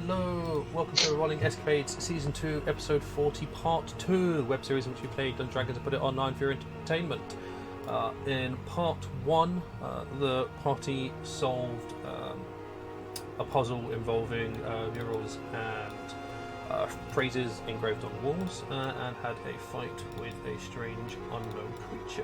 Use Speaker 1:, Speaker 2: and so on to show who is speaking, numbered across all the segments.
Speaker 1: Hello, welcome to Rolling Escapades Season 2, Episode 40, Part 2, web series in which we played Dungeons & Dragons and put it online for your entertainment. In Part 1, the party solved a puzzle involving murals and phrases engraved on walls, and had a fight with a strange unknown creature.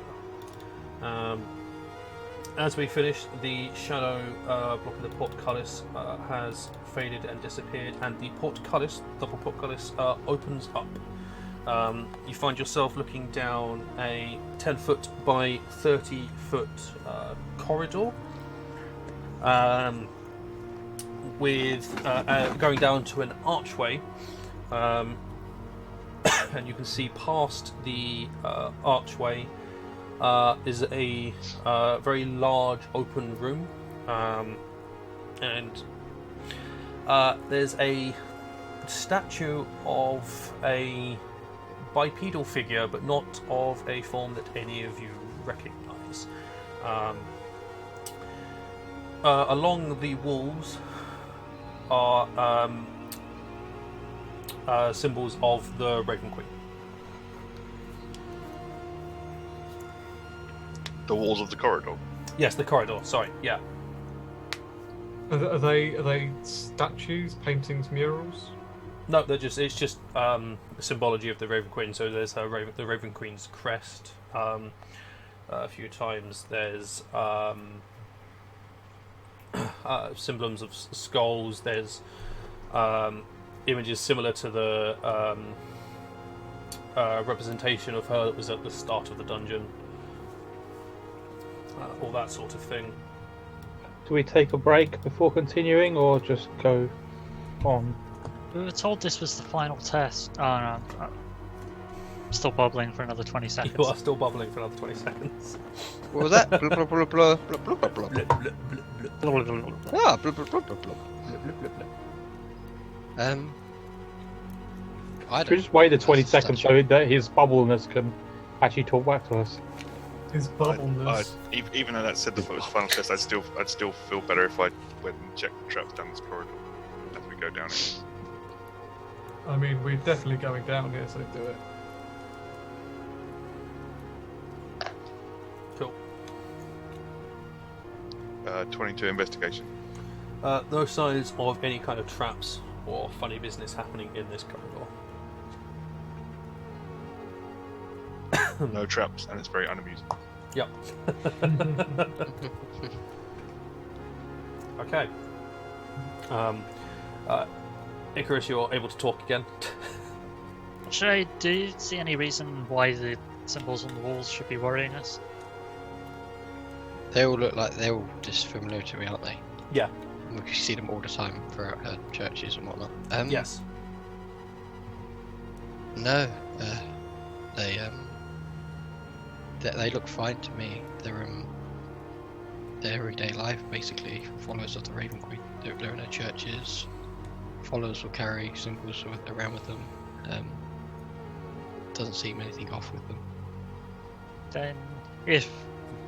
Speaker 1: As we finish, the shadow block of the portcullis has faded and disappeared, and the portcullis, double portcullis, opens up. You find yourself looking down a 10-foot by 30-foot corridor, with going down to an archway, and you can see past the archway is a very large open room, and there's a statue of a bipedal figure, but not of a form that any of you recognise. Along the walls are symbols of the Raven Queen.
Speaker 2: The walls of the corridor?
Speaker 1: Yes, the corridor, sorry, yeah.
Speaker 3: Are they statues, paintings, murals?
Speaker 1: No, it's just symbology of the Raven Queen. So there's the Raven Queen's crest. A few times there's symbols of skulls. There's images similar to the representation of her that was at the start of the dungeon. All that sort of thing.
Speaker 4: Do we take a break before continuing, or just go on?
Speaker 5: We were told this was the final test. Oh no, I'm still bubbling for another 20 seconds.
Speaker 1: You are still bubbling for another 20 seconds.
Speaker 6: What was that? Blah, blah, blah, blah, blah, blah, blah, blah.
Speaker 1: Blip, blip, blip, blip.
Speaker 6: Ah, blah, blah, blah, blah, blah, blah.
Speaker 1: Blip, blip, blip, blip.
Speaker 6: I
Speaker 4: Should we just wait the 20 seconds so that his bubbleness can actually talk back to us?
Speaker 3: His bubbleness.
Speaker 2: Even though that said the final test, I'd still feel better if I went and checked the traps down this corridor as we go down it.
Speaker 3: I mean, we're definitely going down here, so do it.
Speaker 1: Cool.
Speaker 2: 22 investigation.
Speaker 1: No signs of any kind of traps or funny business happening in this corridor.
Speaker 2: No traps, and it's very unamusing.
Speaker 1: Yep. Okay. Icarus, you're able to talk again.
Speaker 5: Shay, do you see any reason why the symbols on the walls should be worrying us?
Speaker 6: They all look like they're all just familiar to me, aren't they?
Speaker 1: Yeah.
Speaker 6: We can see them all the time throughout churches and whatnot.
Speaker 1: Yes.
Speaker 6: No, they look fine to me. They're their everyday life, basically. Followers of the Raven Queen. They're in their churches. Followers will carry symbols around with them. Doesn't seem anything off with them.
Speaker 5: Then, if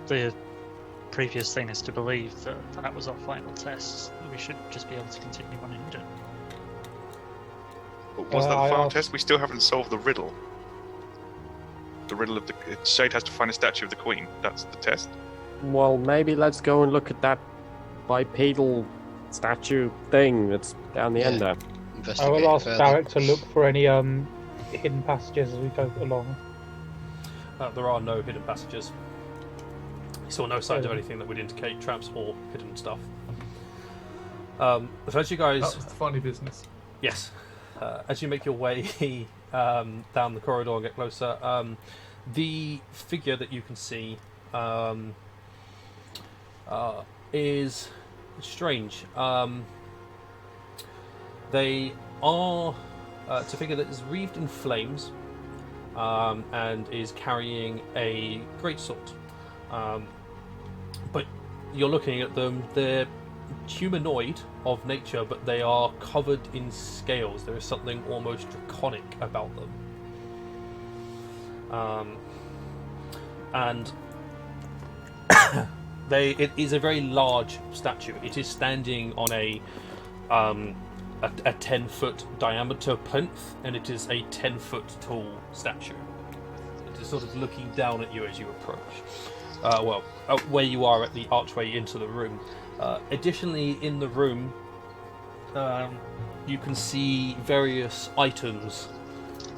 Speaker 5: the previous thing is to believe that that was our final test, we should just be able to continue unhindered.
Speaker 2: But was that the final
Speaker 4: I
Speaker 2: test? We still haven't solved the riddle. The riddle of the Shade has to find a statue of the Queen. That's the test.
Speaker 7: Well, maybe let's go and look at that bipedal statue thing that's down the end there.
Speaker 4: I
Speaker 6: Investigate
Speaker 4: will ask
Speaker 6: further.
Speaker 4: Derek to look for any hidden passages as we go along.
Speaker 1: There are no hidden passages. You saw no signs of anything that would indicate traps or hidden stuff. So as you guys...
Speaker 3: That was the funny business.
Speaker 1: Yes. As you make your way down the corridor and get closer, the figure that you can see is strange. They are... it's a figure that is wreathed in flames and is carrying a greatsword. But you're looking at them, they're humanoid of nature, but they are covered in scales. There is something almost draconic about them. And it is a very large statue. It is standing on a a 10-foot diameter plinth, and it is a 10-foot tall statue. It is sort of looking down at you as you approach. Where you are at the archway into the room. Additionally, in the room, you can see various items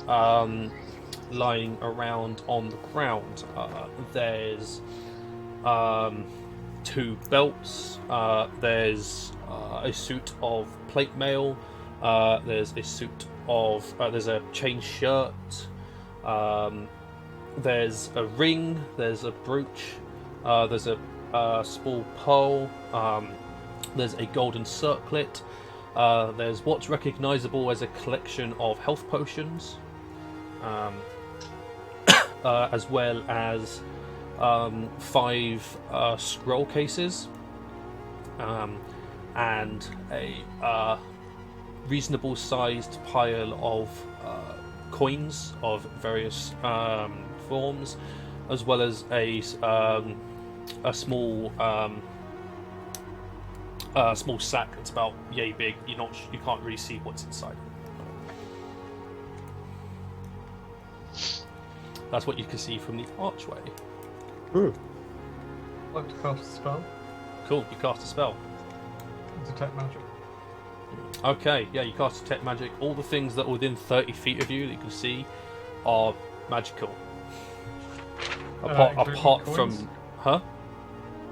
Speaker 1: lying around on the ground. There's 2 belts. There's a suit of plate mail. There's a suit of. There's a chain shirt. There's a ring. There's a brooch. There's a small pearl. There's a golden circlet. There's what's recognizable as a collection of health potions, as well as 5 scroll cases, and a reasonable sized pile of coins of various forms, as well as a small small sack that's about yay big. You can't really see what's inside. That's what you can see from the archway.
Speaker 3: I'd like to cast a spell.
Speaker 1: Cool, you cast a spell.
Speaker 3: Detect magic.
Speaker 1: Okay, yeah, you cast detect magic. All the things that are within 30 feet of you that you can see are magical. Apart from,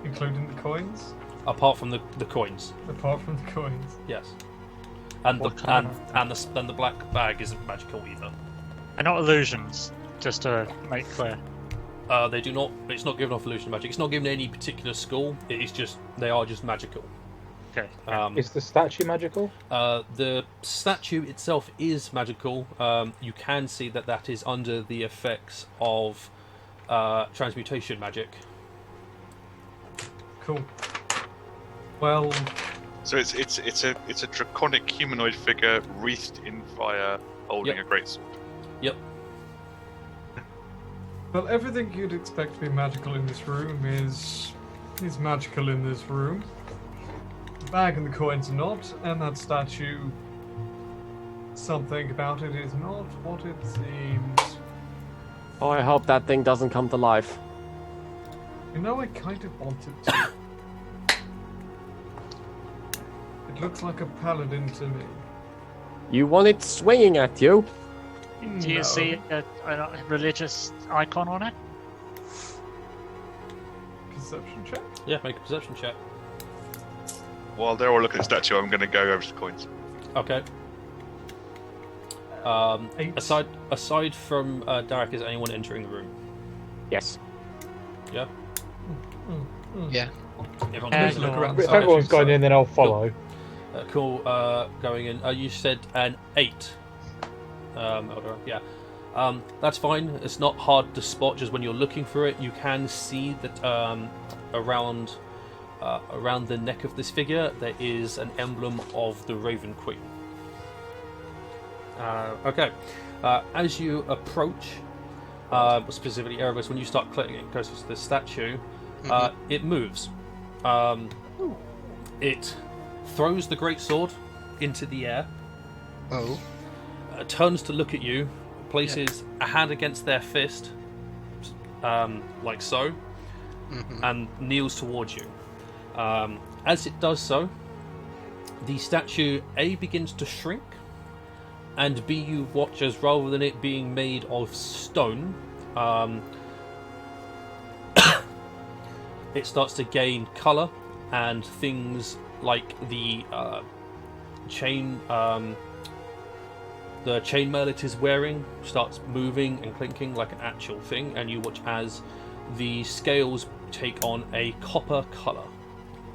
Speaker 3: including the coins.
Speaker 1: Apart from the coins.
Speaker 3: Apart from the coins.
Speaker 1: Yes. And
Speaker 5: What
Speaker 1: the
Speaker 5: kind
Speaker 1: and the black bag isn't magical either.
Speaker 5: And not illusions, just to make clear.
Speaker 1: They do not. It's not given off illusion magic. It's not given any particular school. It is just they are just magical.
Speaker 5: Okay.
Speaker 4: Is the statue magical?
Speaker 1: The statue itself is magical. You can see that is under the effects of transmutation magic.
Speaker 3: Cool. Well,
Speaker 2: So it's a draconic humanoid figure wreathed in fire, holding
Speaker 1: Yep.
Speaker 2: a greatsword.
Speaker 1: Yep.
Speaker 3: well, everything you'd expect to be magical in this room is magical in this room. The bag and the coins are not, and that statue, something about it is not what it seems.
Speaker 7: Oh, I hope that thing doesn't come to life.
Speaker 3: You know, I kind of want it to. It looks like a paladin to me.
Speaker 7: You want it swinging at you?
Speaker 5: Do you
Speaker 3: No.
Speaker 5: see a religious icon on it?
Speaker 3: Perception check?
Speaker 1: Yeah, make a perception check.
Speaker 2: While they're all looking at the statue, I'm going to go over to the coins.
Speaker 1: Okay.
Speaker 3: 8.
Speaker 1: Aside from Derek, is anyone entering the room?
Speaker 7: Yes.
Speaker 1: Yeah.
Speaker 6: Yeah.
Speaker 1: Everyone's
Speaker 3: Just
Speaker 1: going
Speaker 3: look
Speaker 1: in.
Speaker 3: around the
Speaker 4: If everyone's
Speaker 3: statue,
Speaker 4: going
Speaker 3: so-
Speaker 4: in, then I'll follow.
Speaker 1: Cool. Going in. You said an 8. Eldora. Yeah. That's fine. It's not hard to spot. Just when you're looking for it, you can see that around the neck of this figure there is an emblem of the Raven Queen. Okay. As you approach, specifically Erebus, when you start clicking closer to the statue, it moves. It throws the great sword into the air,
Speaker 6: Oh.
Speaker 1: turns to look at you, places a hand against their fist, like so, and kneels towards you. As it does so, the statue A begins to shrink, and B, you watch as rather than it being made of stone, it starts to gain colour, and things like the chainmail it is wearing starts moving and clinking like an actual thing, and you watch as the scales take on a copper colour.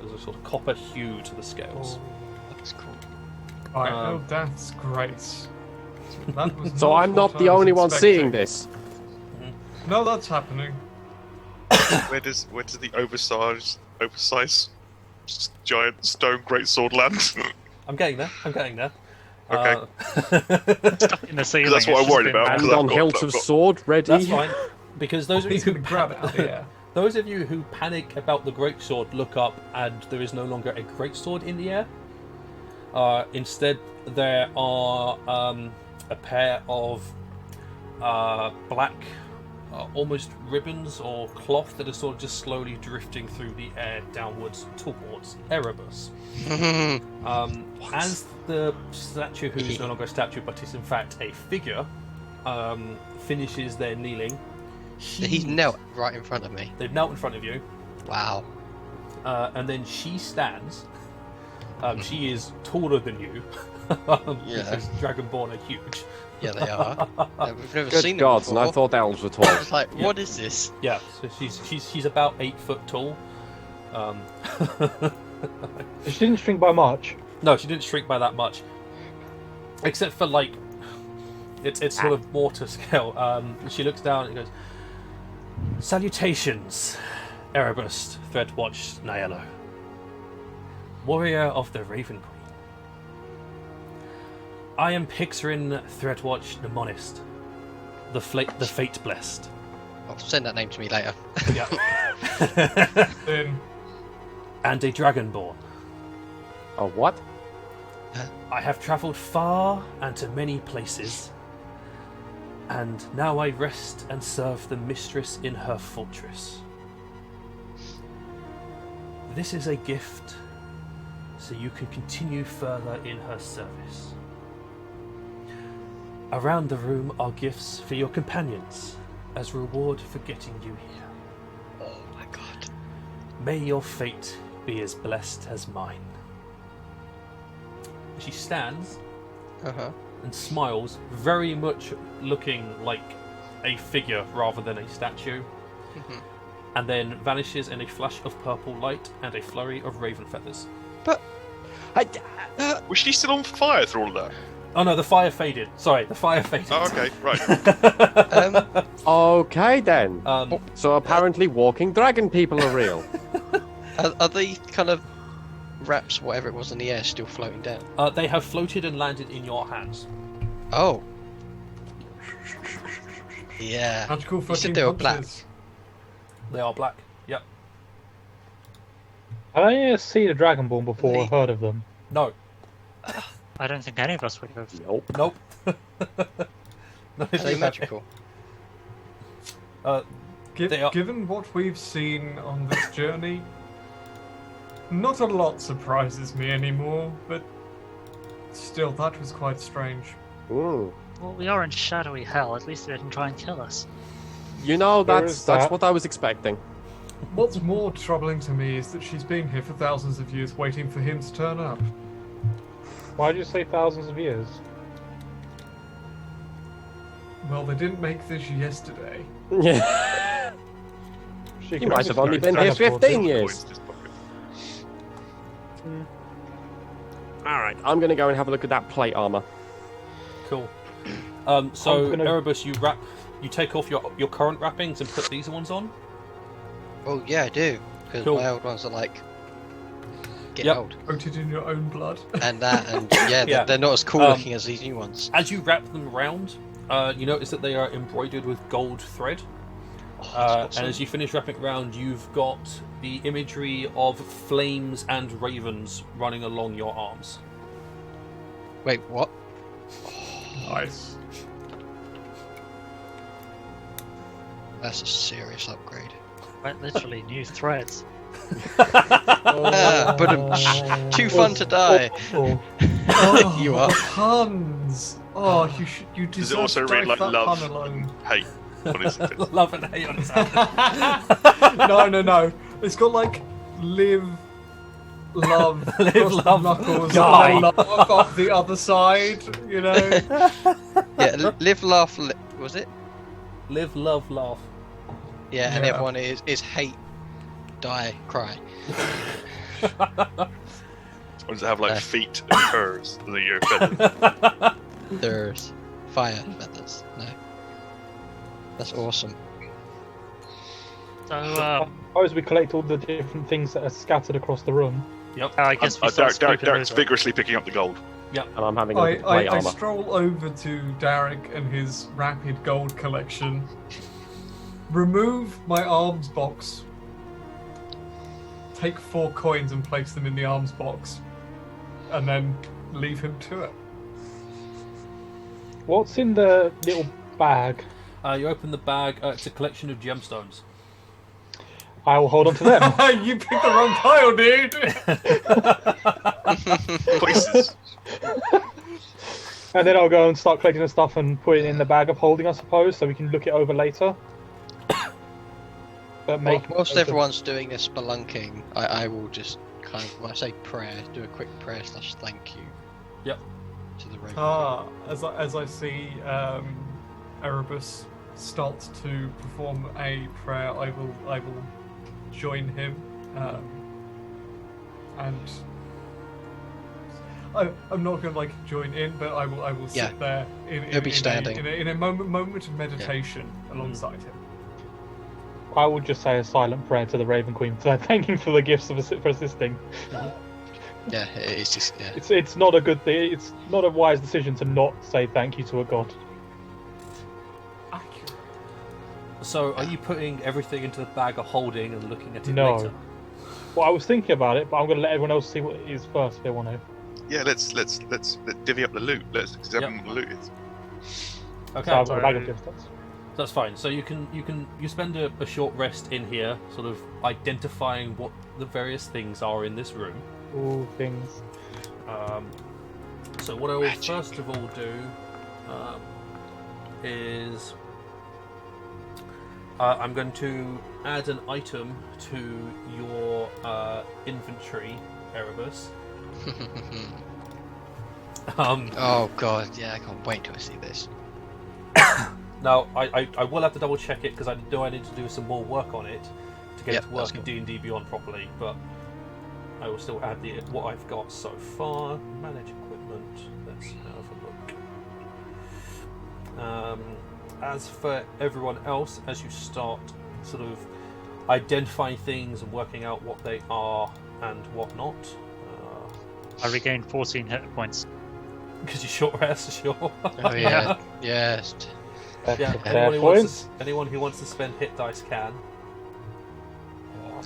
Speaker 1: There's a sort of copper hue to the scales.
Speaker 6: That's cool.
Speaker 3: Right, oh, that's great. That was
Speaker 7: So I'm
Speaker 3: what
Speaker 7: not
Speaker 3: I
Speaker 7: the
Speaker 3: was
Speaker 7: only one
Speaker 3: expecting.
Speaker 7: seeing this.
Speaker 3: No, that's happening.
Speaker 2: Where does the oversized giant stone greatsword land?
Speaker 1: I'm getting there.
Speaker 2: Okay.
Speaker 5: Stuck in the ceiling.
Speaker 2: That's what
Speaker 5: it's
Speaker 2: I'm worried
Speaker 5: just been-
Speaker 2: about.
Speaker 7: And
Speaker 2: Because
Speaker 7: on
Speaker 2: I've
Speaker 7: hilt
Speaker 2: got-
Speaker 7: of sword, ready.
Speaker 1: That's fine, because those of you
Speaker 3: He's
Speaker 1: who
Speaker 3: gonna grab it out of the air.
Speaker 1: those of you who panic about the greatsword look up, and there is no longer a greatsword in the air. Instead, there are a pair of black, almost ribbons or cloth that are sort of just slowly drifting through the air downwards towards Erebus. As the statue, who is no longer a statue but is in fact a figure, finishes their kneeling.
Speaker 6: He's knelt right in front of me.
Speaker 1: They've knelt in front of you.
Speaker 6: Wow.
Speaker 1: And then she stands. She is taller than you. Because Dragonborn are huge.
Speaker 6: Yeah, they are. We've never
Speaker 7: Good
Speaker 6: seen
Speaker 7: gods,
Speaker 6: them
Speaker 7: and I
Speaker 6: before.
Speaker 7: thought elves were tall.
Speaker 6: I was like, what is this?
Speaker 1: Yeah, so she's about 8 foot tall.
Speaker 4: She didn't shrink by much.
Speaker 1: No, she didn't shrink by that much. Except for like, it's sort of more to scale. She looks down and goes, "Salutations, Erebus, threadwatched Niello, warrior of the Raven Queen. I am Pixarin threadwatched Mnemonist, the fate blessed."
Speaker 6: I'll send that name to me later.
Speaker 1: Yeah.
Speaker 3: Then
Speaker 1: And a Dragonborn.
Speaker 7: Oh, what?
Speaker 1: I have travelled far and to many places, and now I rest and serve the mistress in her fortress. This is a gift, so you can continue further in her service. Around the room are gifts for your companions, as reward for getting you here.
Speaker 6: Oh my god.
Speaker 1: May your fate be as blessed as mine. She stands
Speaker 6: Uh-huh.
Speaker 1: and smiles, very much looking like a figure rather than a statue, and then vanishes in a flash of purple light and a flurry of raven feathers.
Speaker 2: Was she still on fire through all that?
Speaker 1: Oh no, the fire faded. Sorry, the fire faded.
Speaker 2: Oh, okay, right.
Speaker 7: Okay then.
Speaker 1: Um,
Speaker 7: So apparently walking dragon people are real.
Speaker 6: Are the kind of wraps, whatever it was in the air, still floating down?
Speaker 1: they have floated and landed in your hands.
Speaker 6: Oh. Yeah.
Speaker 3: magical
Speaker 6: You
Speaker 3: fucking
Speaker 6: said they were black.
Speaker 3: punches.
Speaker 1: They are black. Yep.
Speaker 4: Have I ever seen a Dragonborn before or
Speaker 6: They-
Speaker 4: heard of them?
Speaker 1: No.
Speaker 5: I don't think any of us would have.
Speaker 7: Nope.
Speaker 1: Nope. None of
Speaker 6: Are
Speaker 1: you
Speaker 6: they
Speaker 1: have-
Speaker 6: magical?
Speaker 1: They are-
Speaker 3: Given what we've seen on this journey, not a lot surprises me anymore, but still, that was quite strange.
Speaker 7: Mm.
Speaker 5: Well, we are in shadowy hell. At least they didn't try and kill us.
Speaker 7: You know,
Speaker 4: There
Speaker 7: that's
Speaker 4: is
Speaker 7: that's
Speaker 4: that.
Speaker 7: what I was expecting.
Speaker 3: What's more troubling to me is that she's been here for thousands of years waiting for him to turn up.
Speaker 4: Why did you say thousands of years?
Speaker 3: Well, they didn't make this yesterday.
Speaker 7: Yeah.
Speaker 4: She
Speaker 7: You
Speaker 4: could
Speaker 7: might have only been here
Speaker 4: transport
Speaker 7: 15
Speaker 4: it.
Speaker 7: years.
Speaker 2: Just pocket.
Speaker 7: Alright, I'm going to go and have a look at that plate armor.
Speaker 1: Cool. So
Speaker 4: I'm gonna-
Speaker 1: Erebus, you take off your current wrappings and put these ones on.
Speaker 6: Oh yeah, I do. Because
Speaker 1: Cool.
Speaker 6: my old ones are like get
Speaker 1: Yep.
Speaker 6: old.
Speaker 3: Coated in your own blood.
Speaker 6: And that, and yeah,
Speaker 1: Yeah.
Speaker 6: they're not as cool
Speaker 1: Um,
Speaker 6: looking as these new ones.
Speaker 1: As you wrap them around, you notice that they are embroidered with gold thread.
Speaker 6: Oh, that's
Speaker 1: And
Speaker 6: awesome.
Speaker 1: as you finish wrapping around, you've got the imagery of flames and ravens running along your arms.
Speaker 6: Wait, what?
Speaker 3: Nice.
Speaker 6: That's a serious upgrade.
Speaker 5: Quite literally new threads.
Speaker 6: Ah, but too fun to die.
Speaker 4: Oh,
Speaker 3: Oh,
Speaker 6: You are.
Speaker 3: puns. Oh, you
Speaker 2: Does
Speaker 3: deserve
Speaker 2: it also
Speaker 3: to die
Speaker 2: read like
Speaker 3: for that
Speaker 2: love?
Speaker 3: pun alone.
Speaker 2: Hey, what is it?
Speaker 1: Love and hate on his hand.
Speaker 3: No. It's got like live, love,
Speaker 1: Live,
Speaker 3: cross the
Speaker 1: love,
Speaker 3: knuckles,
Speaker 1: die.
Speaker 3: and then love off the other side. You know.
Speaker 6: Yeah, live, laugh, was it?
Speaker 1: Live, love, laugh.
Speaker 6: Yeah, and the
Speaker 3: Yeah.
Speaker 6: other one is hate, die, cry.
Speaker 2: Or does it have like feet and curves? The your feathers?
Speaker 6: There's fire feathers. No. That's awesome.
Speaker 5: So,
Speaker 4: I suppose we collect all the different things that are scattered across the room.
Speaker 5: I guess we start
Speaker 2: Derek's
Speaker 5: sweeping
Speaker 2: vigorously picking up the gold.
Speaker 7: And I'm having a look at plate
Speaker 3: I
Speaker 7: armor.
Speaker 3: stroll over to Derek and his rapid gold collection, remove my arms box, take 4 coins and place them in the arms box, and then leave him to it.
Speaker 4: What's in the little bag?
Speaker 1: You open the bag. It's a collection of gemstones.
Speaker 4: I will hold on to them.
Speaker 3: You picked the wrong pile, dude!
Speaker 2: Places.
Speaker 4: And then I'll go and start collecting the stuff and put it in the bag of holding, I suppose, so we can look it over later. But
Speaker 6: Whilst everyone's doing this spelunking, I will just kind of, when I say prayer, do a quick prayer / thank you.
Speaker 1: Yep.
Speaker 6: To the Raven.
Speaker 3: As I see Erebus starts to perform a prayer, I will join him, and I'm not going to join in, but I will sit there
Speaker 6: He'll be standing
Speaker 3: in a moment of meditation alongside him.
Speaker 4: I will just say a silent prayer to the Raven Queen, thanking for the gifts for assisting.
Speaker 6: Yeah, it's just
Speaker 4: It's not a good thing. It's not a wise decision to not say thank you to a god.
Speaker 3: Accurate.
Speaker 1: So, are you putting everything into the bag of holding and looking at it
Speaker 4: No.
Speaker 1: later?
Speaker 4: Well, I was thinking about it, but I'm going to let everyone else see what it is first if they want to.
Speaker 2: Yeah, let's divvy up the loot. Let's examine what the loot is.
Speaker 1: Okay.
Speaker 4: So I've got a bag of gemstones.
Speaker 1: That's fine. So you spend a short rest in here, sort of identifying what the various things are in this room.
Speaker 4: All things.
Speaker 1: So what I will first of all do is I'm going to add an item to your inventory, Erebus.
Speaker 6: Oh god, yeah, I can't wait till I see this.
Speaker 1: Now, I will have to double check it because I know I need to do some more work on it to get it to work in D&D Beyond properly, but I will still add what I've got so far. Manage equipment. Let's have a look. As for everyone else, as you start sort of identifying things and working out what they are and what not.
Speaker 5: I regained 14 hit points.
Speaker 1: Because you short rest, sure.
Speaker 6: Oh yeah, yes.
Speaker 1: Yeah,
Speaker 4: Fair
Speaker 1: anyone who wants to spend hit dice can.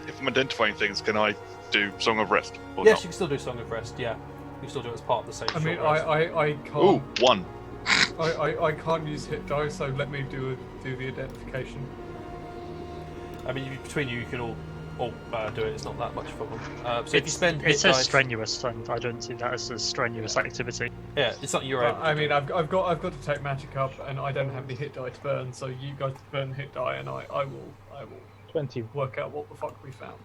Speaker 2: If I'm identifying things, can I do Song of Rest? Or
Speaker 1: Yes,
Speaker 2: not?
Speaker 1: you can still do Song of Rest, yeah. You can still do it as part of the same
Speaker 3: I mean,
Speaker 1: short rest.
Speaker 3: I
Speaker 2: Ooh,
Speaker 3: can't.
Speaker 2: 1.
Speaker 3: I can't use hit dice, so let me do the identification.
Speaker 1: I mean, between you can all do it. It's not that much problem. So if you spend
Speaker 5: It
Speaker 1: hit
Speaker 5: says
Speaker 1: dice,
Speaker 5: strenuous, and I don't see that as a strenuous activity.
Speaker 1: yeah, it's not your own.
Speaker 3: I mean, I've got to take magic up, and I don't have any hit die to burn, so you guys burn hit die, and I will
Speaker 4: 20.
Speaker 3: work out what the fuck we found.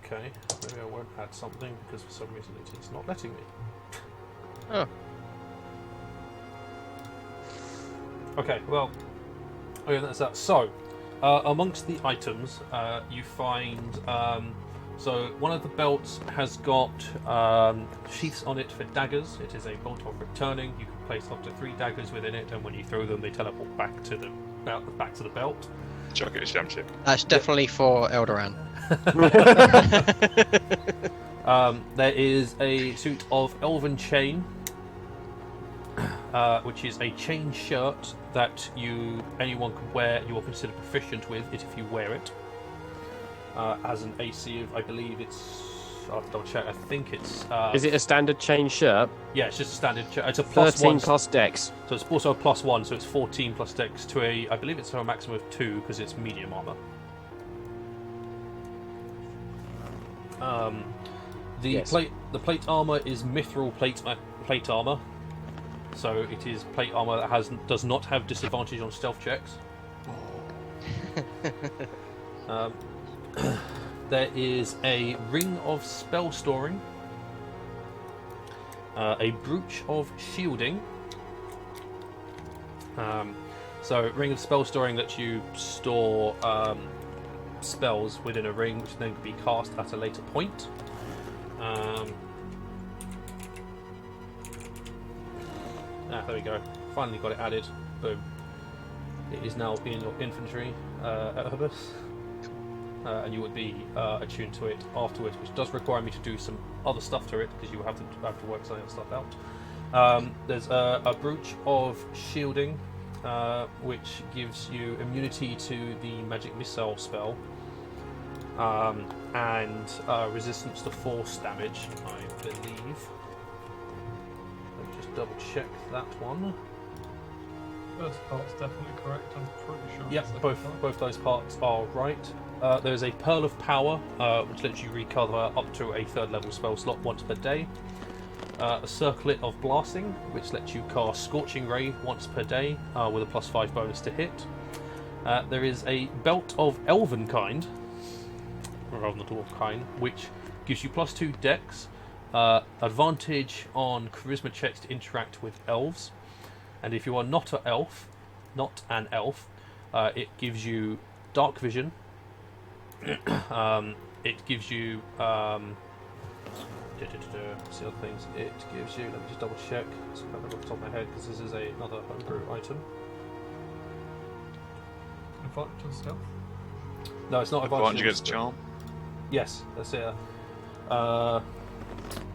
Speaker 1: Okay, maybe I won't add something because for some reason it's not letting me.
Speaker 6: Oh.
Speaker 1: Okay, well, okay, that's that. So, amongst the items, you find so one of the belts has got sheaths on it for daggers. It is a bolt of returning. You can place up to 3 daggers within it, and when you throw them, they teleport back to the belt.
Speaker 2: Chuck it a Shamship.
Speaker 6: That's definitely for Eldoran.
Speaker 1: There is a suit of elven chain, which is a chain shirt that anyone can wear. You are considered proficient with it if you wear it. As an AC of, I believe it's. I'll have to double check. I think it's.
Speaker 7: Is it a standard chain shirt?
Speaker 1: Yeah, it's just a standard. It's a plus
Speaker 7: 13
Speaker 1: 1.
Speaker 7: plus dex.
Speaker 1: So it's also a plus 1. So it's 14 plus dex to a. I believe it's a maximum of 2 because it's medium armor. The plate armor is mithril plate armor. So it is plate armor that does not have disadvantage on stealth checks. There is a ring of spell storing, a brooch of shielding. So ring of spell storing lets you store spells within a ring, which then can be cast at a later point. There we go. Finally got it added. Boom. It is now in your infantry, Erebus. And you would be attuned to it afterwards, which does require me to do some other stuff to it because you have to work some other stuff out. There's a brooch of shielding, which gives you immunity to the magic missile spell. and resistance to force damage, I believe. Let me just double check that one.
Speaker 3: First part's definitely correct. I'm pretty sure.
Speaker 1: Yep, both those parts are right. There's a Pearl of Power, which lets you recover up to a 3rd level spell slot once per day. A Circlet of Blasting, which lets you cast Scorching Ray once per day with a +5 bonus to hit. There is a Belt of Elven Kind, rather than Dwarf Kind, which gives you +2 Dex, advantage on Charisma checks to interact with elves. And if you are not an elf, it gives you dark vision. It gives you see other things. It gives you. Let me just double check. I can't remember off the top of my head because this is another homebrew item.
Speaker 3: Advantage on stealth.
Speaker 1: No, it's not
Speaker 2: Advantage against charm.
Speaker 1: Yes, that's it.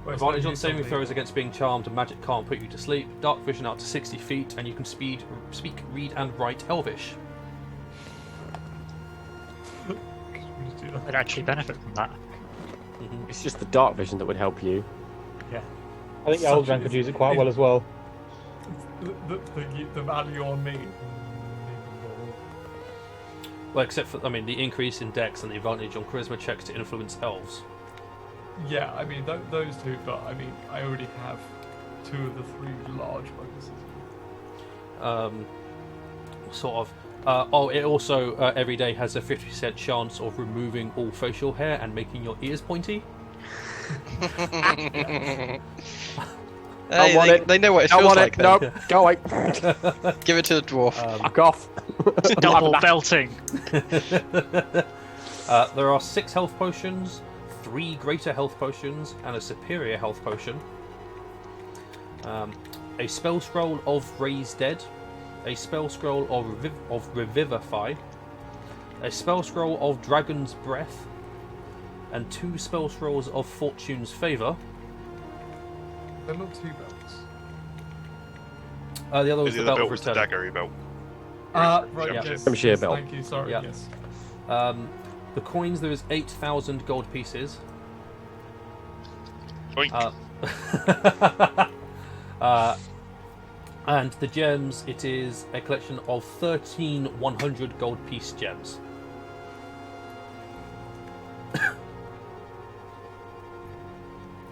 Speaker 3: Wait,
Speaker 1: Advantage
Speaker 3: so
Speaker 1: on saving
Speaker 3: something-
Speaker 1: throws against being charmed, and magic can't put you to sleep. Dark vision up to 60 feet, and you can speak, read, and write Elvish.
Speaker 5: I'd actually benefit from that.
Speaker 7: It's just the dark vision that would help you.
Speaker 4: I think Eldran could use it quite well as well.
Speaker 3: The value on me.
Speaker 1: Well, except for, the increase in Dex and the advantage on Charisma checks to influence elves.
Speaker 3: Yeah, I mean those two, but I mean I already have 2 of the 3 large bonuses.
Speaker 1: It also every day has a 50% chance of removing all facial hair and making your ears pointy.
Speaker 6: Hey, they know what it
Speaker 7: I
Speaker 6: feels
Speaker 7: want
Speaker 6: like.
Speaker 7: it. Nope.
Speaker 6: Then.
Speaker 7: Go away.
Speaker 6: Give it to the dwarf.
Speaker 7: Fuck off.
Speaker 5: Double belting.
Speaker 1: There are 6 health potions, 3 greater health potions, and a superior health potion. A spell scroll of Raise Dead, a spell scroll of Revivify, a spell scroll of Dragon's Breath, and 2 spell scrolls of Fortune's Favour.
Speaker 3: They're not 2 belts.
Speaker 1: The other was
Speaker 2: The
Speaker 1: the
Speaker 2: other
Speaker 1: Belt of
Speaker 2: belt was the
Speaker 1: Return.
Speaker 2: daggery belt.
Speaker 3: Right,
Speaker 1: Yeah.
Speaker 3: yes.
Speaker 7: Sheer
Speaker 3: Yes,
Speaker 7: belt.
Speaker 3: thank you, sorry,
Speaker 1: Yeah.
Speaker 3: yes.
Speaker 1: The coins, there is 8,000 gold pieces.
Speaker 2: Oink.
Speaker 1: And the gems, it is a collection of 13 100 gold piece gems.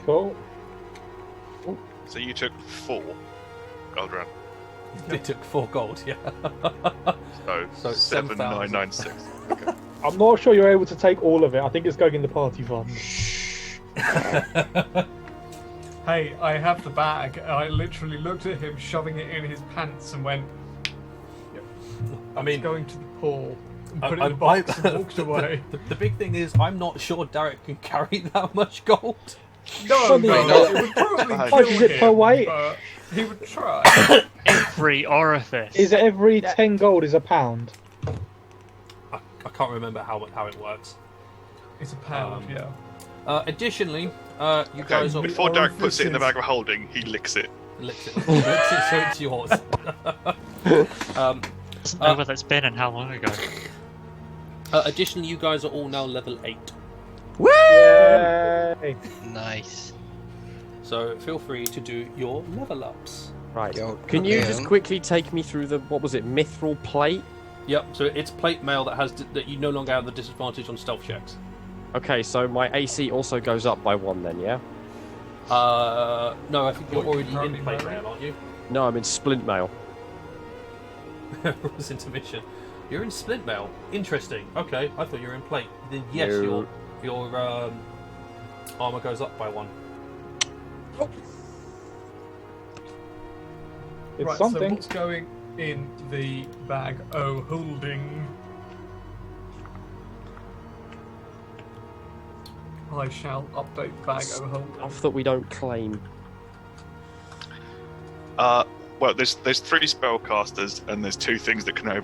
Speaker 4: Cool.
Speaker 2: So you took 4 gold round.
Speaker 1: They took 4 gold, yeah.
Speaker 2: So
Speaker 1: it's
Speaker 2: 7,996. Okay.
Speaker 4: I'm not sure you're able to take all of it. I think it's going in the party fund.
Speaker 3: Hey, I have the bag. I literally looked at him shoving it in his pants and went,
Speaker 1: I mean,
Speaker 3: going to the pool and
Speaker 1: I-
Speaker 3: put it
Speaker 1: I-
Speaker 3: in the box
Speaker 1: I-
Speaker 3: and walked away.
Speaker 1: the big thing is, I'm not sure Derek can carry that much gold.
Speaker 3: No,
Speaker 4: Funny
Speaker 3: no,
Speaker 4: enough.
Speaker 3: it would probably
Speaker 2: Five
Speaker 3: kill
Speaker 4: is it per
Speaker 3: him,
Speaker 4: weight?
Speaker 3: but he would try.
Speaker 5: Every orifice.
Speaker 4: Is it every 10 gold is a pound?
Speaker 1: I can't remember how it works.
Speaker 3: It's a pound, yeah.
Speaker 1: Additionally, you
Speaker 2: Okay,
Speaker 1: guys are...
Speaker 2: before Derek puts it in the bag of holding, he licks it.
Speaker 1: Licks it, so it's yours.
Speaker 5: Doesn't know whether it's been and how long ago.
Speaker 1: Additionally, you guys are all now level 8.
Speaker 4: Yay!
Speaker 6: Nice.
Speaker 1: So feel free to do your level ups.
Speaker 7: Right.
Speaker 6: Yo,
Speaker 7: Can you
Speaker 6: okay.
Speaker 7: just quickly take me through the, what was it, mithril plate?
Speaker 1: Yep. So it's plate mail that you no longer have the disadvantage on stealth checks.
Speaker 7: Okay, so my AC also goes up by 1 then, yeah?
Speaker 1: No, I think you're
Speaker 3: What,
Speaker 1: already
Speaker 3: currently
Speaker 1: in plate
Speaker 3: wearing?
Speaker 1: mail, aren't you?
Speaker 7: No, I'm in splint mail.
Speaker 1: Rules intermission. You're in splint mail. Interesting. Okay, I thought you were in plate. Then yes,
Speaker 7: No.
Speaker 1: your armor goes up by 1.
Speaker 4: It's
Speaker 3: Right, so
Speaker 4: something.
Speaker 3: what's going in the bag o' holding? I shall update the bag o' holding.
Speaker 7: Stuff that we don't claim.
Speaker 2: Well, there's 3 spellcasters, and there's 2 things that can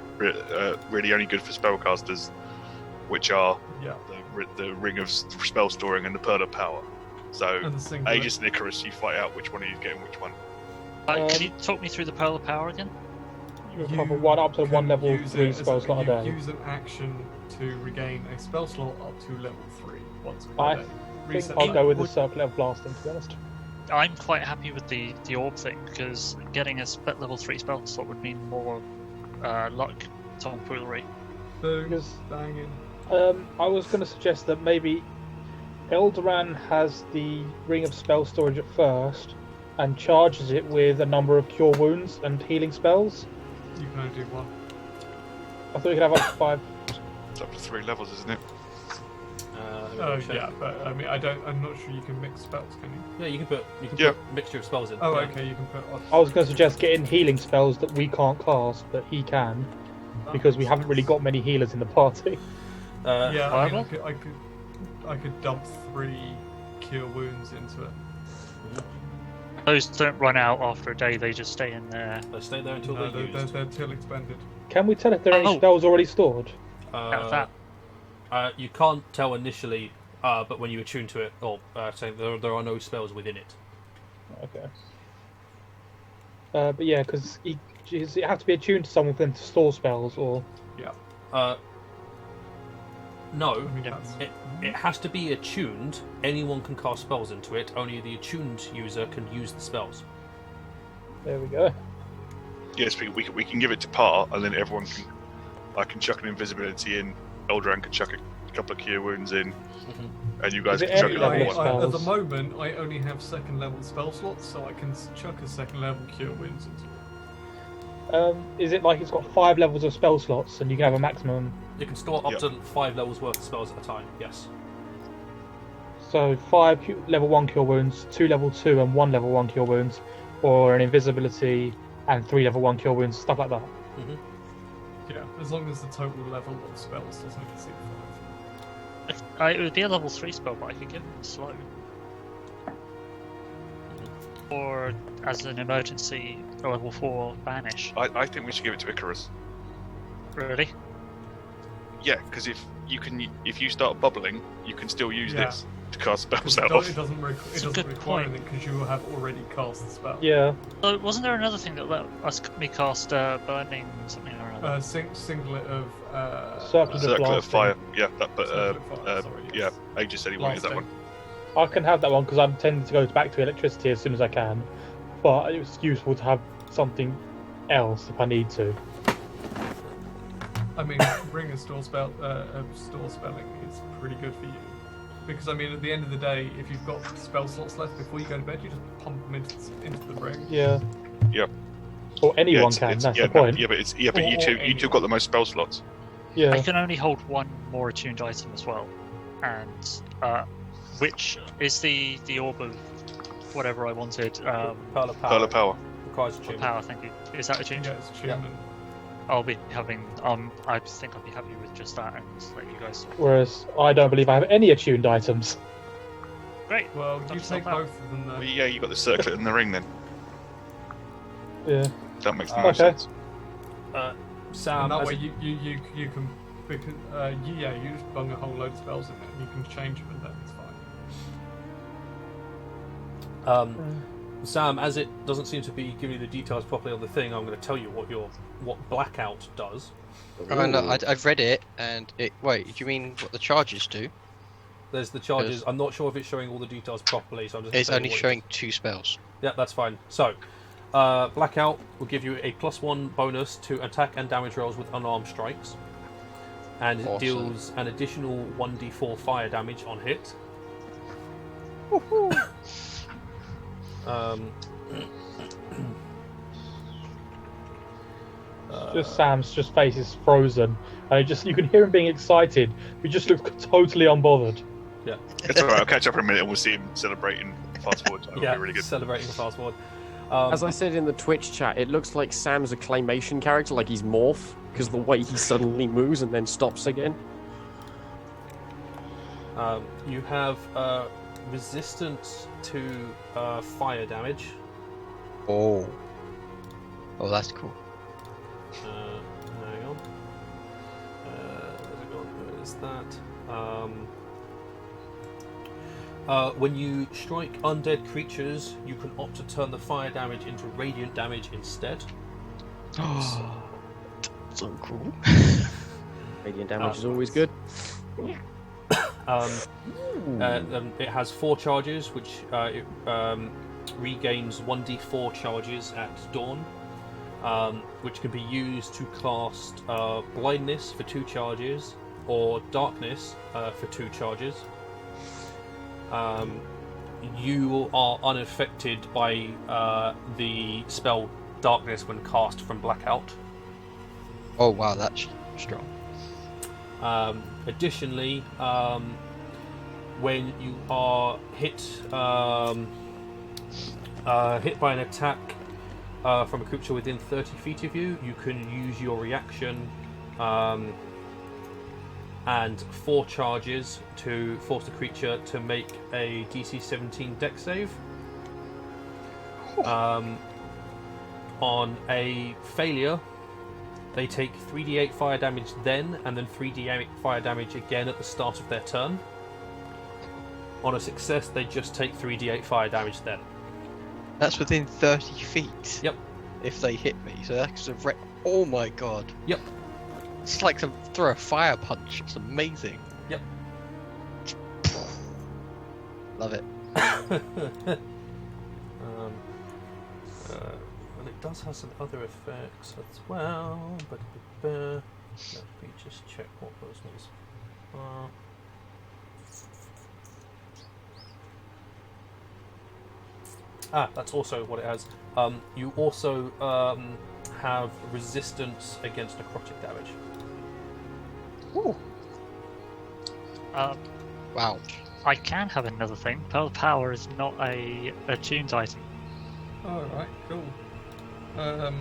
Speaker 2: really only good for spellcasters, which are
Speaker 3: Yeah,
Speaker 2: the Ring of Spell Storing and the Pearl of Power. So,
Speaker 3: and the single.
Speaker 2: Aegis and Icarus, you fight out which one of you getting which one.
Speaker 5: Can you talk me through the Pearl of Power again?
Speaker 4: You recover one up to one
Speaker 3: can
Speaker 4: level
Speaker 3: use
Speaker 4: 3
Speaker 3: it
Speaker 4: spell
Speaker 3: as,
Speaker 4: slot a day.
Speaker 3: You use an action to regain a spell slot up to level 3 once per
Speaker 4: I
Speaker 3: day.
Speaker 4: think
Speaker 3: Reset
Speaker 4: I'll
Speaker 3: that.
Speaker 4: go with the circle of blasting, to be honest.
Speaker 5: I'm quite happy with the orb thing because getting a level 3 spell slot would mean more luck tomfoolery.
Speaker 3: Boom,
Speaker 4: Because-
Speaker 3: banging.
Speaker 4: I was going to suggest that maybe Eldoran has the Ring of Spell Storage at first and charges it with a number of Cure Wounds and healing spells.
Speaker 3: You can only do one.
Speaker 4: I thought you could have up to 5.
Speaker 2: It's up to 3 levels, isn't it?
Speaker 1: Let me
Speaker 3: Oh
Speaker 1: double check.
Speaker 3: yeah, but I mean, I'm not sure you can mix spells, can you?
Speaker 1: Yeah, you can put
Speaker 2: Yeah.
Speaker 1: mixture of spells in.
Speaker 3: Oh,
Speaker 1: yeah.
Speaker 3: okay, you can put.
Speaker 4: I was going to suggest getting healing spells that we can't cast, but he can, because we haven't really got many healers in the party.
Speaker 3: Yeah, I mean,
Speaker 5: Fireball?
Speaker 3: I could dump 3 cure wounds into it.
Speaker 5: Those don't run out after a day; they just stay in there.
Speaker 1: Let's stay there until
Speaker 3: No,
Speaker 1: they're used.
Speaker 3: they're till expended.
Speaker 4: Can we tell if there are any
Speaker 5: Oh.
Speaker 4: spells already stored?
Speaker 5: Out of that.
Speaker 1: You can't tell initially, but when you attune to it, or saying there are no spells within it.
Speaker 4: Okay. But yeah, because does it have to be attuned to someone for them to store spells, or
Speaker 1: No,
Speaker 3: I mean,
Speaker 5: Yeah.
Speaker 3: that's,
Speaker 1: it has to be attuned. Anyone can cast spells into it. Only the attuned user can use the spells.
Speaker 4: there we go.
Speaker 2: Yes, we can give it to Par, and then everyone can. I can chuck an invisibility in. Eldran can chuck a couple of cure wounds in, and you guys
Speaker 4: Is it
Speaker 2: can chuck
Speaker 4: any
Speaker 2: it
Speaker 4: level
Speaker 2: in
Speaker 3: I,
Speaker 4: of
Speaker 2: one.
Speaker 3: at the
Speaker 4: spells?
Speaker 3: moment, I only have 2nd level spell slots, so I can chuck a 2nd level cure wounds into it.
Speaker 4: Is it like it's got 5 levels of spell slots, and you can have a maximum?
Speaker 1: You can store up
Speaker 2: Yep.
Speaker 1: to 5 levels worth of spells at a time. Yes.
Speaker 4: So 5 level 1 cure wounds, 2 level 2, and 1 level 1 cure wounds, or an invisibility and 3 level 1 cure wounds, stuff like that.
Speaker 3: Yeah, as long as the total level of spells doesn't exceed 5.
Speaker 5: It would be a level 3 spell, but I could give it slow. Or as an emergency, a level 4 vanish.
Speaker 2: I think we should give it to Icarus.
Speaker 5: Really?
Speaker 2: Yeah, because if you start bubbling, you can still use
Speaker 3: Yeah.
Speaker 2: this to cast spells
Speaker 3: It
Speaker 2: out
Speaker 3: doesn't,
Speaker 2: of.
Speaker 3: it doesn't,
Speaker 5: It's a
Speaker 3: doesn't
Speaker 5: good
Speaker 3: require
Speaker 5: point.
Speaker 3: anything because you will have already cast the spell.
Speaker 4: Yeah.
Speaker 5: So wasn't there another thing that let me cast burning something or other?
Speaker 3: Singlet of
Speaker 4: Circle of
Speaker 2: Circle of
Speaker 4: blasting.
Speaker 2: Fire. Yeah, but
Speaker 3: Circle of Fire, sorry,
Speaker 2: yeah,
Speaker 3: yes.
Speaker 2: Aegis said he wanted that
Speaker 3: Blasting.
Speaker 2: one.
Speaker 4: I can have that one because I'm tending to go back to electricity as soon as I can, but it's useful to have something else if I need to.
Speaker 3: I mean, Ring of Store Spelling is pretty good for you. Because, I mean, at the end of the day, if you've got spell slots left before you go to bed, you just pump them into the ring.
Speaker 4: Yeah.
Speaker 2: Yep.
Speaker 4: Or anyone
Speaker 2: Yeah,
Speaker 4: can, that's
Speaker 2: yeah,
Speaker 4: the point.
Speaker 2: Yeah, but you
Speaker 3: Or
Speaker 2: two
Speaker 3: anyone.
Speaker 2: got the most spell slots.
Speaker 4: Yeah.
Speaker 5: I can only hold one more attuned item as well, and which is the orb of whatever I wanted.
Speaker 1: Pearl of Power.
Speaker 2: Pearl of Power.
Speaker 1: Requires attunement.
Speaker 5: Power, thank you. Is that attuned?
Speaker 3: Yeah, it's attunement.
Speaker 5: I'll be having. I think I'll be happy with just that, and let you guys.
Speaker 4: Whereas I don't believe I have any attuned items.
Speaker 5: Great.
Speaker 3: Well, you
Speaker 5: That's
Speaker 3: take
Speaker 5: not bad.
Speaker 3: both of them, though.
Speaker 2: Well, yeah, you got the circlet and the ring then.
Speaker 4: Yeah.
Speaker 2: That makes the
Speaker 1: Okay.
Speaker 2: most sense.
Speaker 1: Sam,
Speaker 3: and that
Speaker 1: as
Speaker 3: way
Speaker 1: it-
Speaker 3: you can, because, you just bung a whole load of spells in it, and you can change them, and then it's fine.
Speaker 1: Sam, as it doesn't seem to be giving you the details properly on the thing, I'm going to tell you what blackout does.
Speaker 6: Oh, no, I've read it, and it. Wait, do you mean what the charges do?
Speaker 1: There's the charges.
Speaker 6: Yes.
Speaker 1: I'm not sure if it's showing all the details properly, so I'm just.
Speaker 6: It's
Speaker 1: gonna tell
Speaker 6: only
Speaker 1: you what it
Speaker 6: showing 2 spells.
Speaker 1: Yeah, that's fine. So, blackout will give you a +1 bonus to attack and damage rolls with unarmed strikes, and it
Speaker 6: Awesome.
Speaker 1: deals an additional 1d4 fire damage on hit.
Speaker 4: Just Sam's face is frozen, and you can hear him being excited. He just looks totally unbothered.
Speaker 2: It's alright, I'll catch up in a minute and we'll see him celebrating fast forward. That'll
Speaker 1: Yeah,
Speaker 2: be really good.
Speaker 1: celebrating the fast forward.
Speaker 7: As I said in the Twitch chat, it looks like Sam's a claymation character, like he's Morph, because the way he suddenly moves and then stops again.
Speaker 1: You have resistance to fire damage.
Speaker 6: Oh. Oh, that's cool.
Speaker 1: Hang on. Where's it gone? Where is that? When you strike undead creatures, you can opt to turn the fire damage into radiant damage instead.
Speaker 6: So cool.
Speaker 7: Radiant damage is always good.
Speaker 1: It has 4 charges, which it regains 1d4 charges at dawn, which can be used to cast blindness for 2 charges or darkness for 2 charges. You are unaffected by the spell darkness when cast from blackout.
Speaker 6: Oh wow, that's strong.
Speaker 1: Additionally, when you are hit by an attack from a creature within 30 feet of you, you can use your reaction and 4 charges to force the creature to make a DC 17 Dex save. On a failure, they take 3d8 fire damage then, and then 3d8 fire damage again at the start of their turn. On a success, they just take 3d8 fire damage then.
Speaker 6: That's within 30 feet.
Speaker 1: Yep.
Speaker 6: If they hit me, so that's a oh my god.
Speaker 1: Yep.
Speaker 6: It's like to throw a fire punch. It's amazing.
Speaker 1: Yep.
Speaker 6: Love it.
Speaker 1: And it does have some other effects as well. But let me just check what those ones are. That's also what it has. You also have resistance against necrotic damage.
Speaker 6: Ooh. Wow.
Speaker 5: I can have another thing. Pearl Power is not a attuned item.
Speaker 3: Alright, cool. I
Speaker 2: I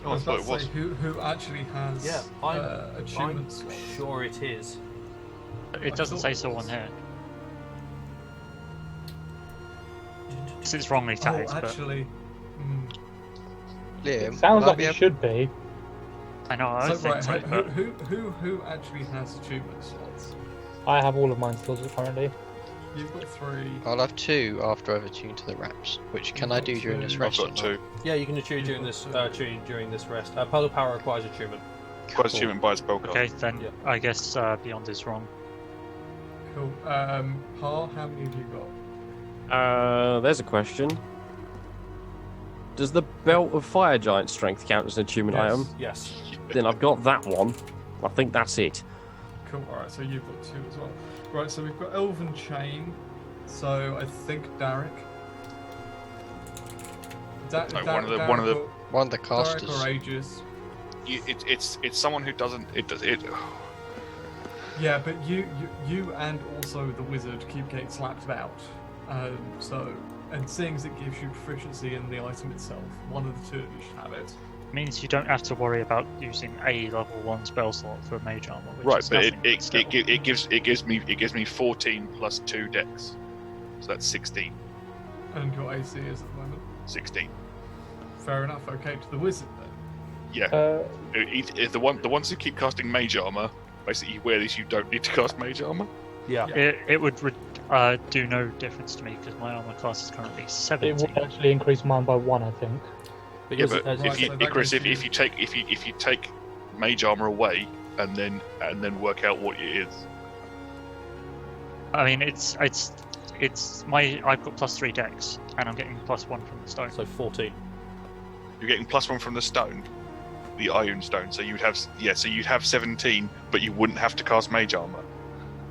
Speaker 3: was
Speaker 2: thought
Speaker 3: about
Speaker 2: it
Speaker 3: to say, who actually has
Speaker 1: Yeah, I'm
Speaker 3: attunement slots?
Speaker 1: sure it is.
Speaker 5: It doesn't say so on here. It's wrongly tagged,
Speaker 3: Oh, actually,
Speaker 6: Liam,
Speaker 4: Sounds
Speaker 6: will I
Speaker 4: like
Speaker 6: be
Speaker 4: it
Speaker 6: able-
Speaker 4: should be.
Speaker 5: but I know I
Speaker 3: so
Speaker 5: think
Speaker 3: right,
Speaker 5: so. But
Speaker 3: who actually has attunement slots?
Speaker 4: I have all of mine still currently.
Speaker 3: You've got 3.
Speaker 6: I'll have 2 after I've attuned to the wraps, which can I do during this
Speaker 3: I've
Speaker 6: rest?
Speaker 2: I've
Speaker 6: or
Speaker 2: got
Speaker 6: not?
Speaker 2: 2.
Speaker 1: Yeah, you can attune during this rest. Pearl of Power requires attunement.
Speaker 2: Requires achievement by a spell card.
Speaker 5: okay, then
Speaker 1: Yeah.
Speaker 5: I guess Beyond is wrong.
Speaker 3: Cool. Par, how many have you got?
Speaker 7: There's a question. Does the Belt of Fire Giant Strength count as an attunement
Speaker 3: Yes.
Speaker 7: item?
Speaker 1: Yes.
Speaker 7: Then I've got that one. I think that's it.
Speaker 3: Cool. Alright, so you've got 2 as well. Right, so we've got Elven Chain. So I think Derek.
Speaker 2: one of the-
Speaker 6: One of the
Speaker 3: Derek
Speaker 6: casters.
Speaker 3: or Aegis.
Speaker 2: It's someone who doesn't. It.
Speaker 3: Yeah, but you and also the wizard keep getting slapped about. And seeing as it gives you proficiency in the item itself, one of the 2 of you should have it.
Speaker 5: Means you don't have to worry about using a level 1 spell slot for mage armor. Which
Speaker 2: Right,
Speaker 5: is
Speaker 2: but
Speaker 5: nothing, still.
Speaker 2: it gives me 14 plus 2 dex, so that's 16.
Speaker 3: And your AC is at the moment.
Speaker 2: 16.
Speaker 3: Fair enough. Okay, to the wizard then.
Speaker 2: Yeah. If the ones who keep casting mage armor, basically you wear these, you don't need to cast mage armor.
Speaker 1: Yeah.
Speaker 5: It would do no difference to me because my armor class is currently
Speaker 4: It
Speaker 5: 17.
Speaker 4: would actually increase mine by 1, I think.
Speaker 1: Because
Speaker 2: Yeah, but
Speaker 3: Right,
Speaker 2: if you,
Speaker 3: so that
Speaker 2: Chris,
Speaker 3: gives
Speaker 2: if you take mage armor away and then work out what it is.
Speaker 5: I mean, it's my I've got +3 dex and I'm getting +1 from the stone.
Speaker 1: so 14.
Speaker 2: You're getting +1 from the stone, the iron stone. So you'd have 17, but you wouldn't have to cast mage armor.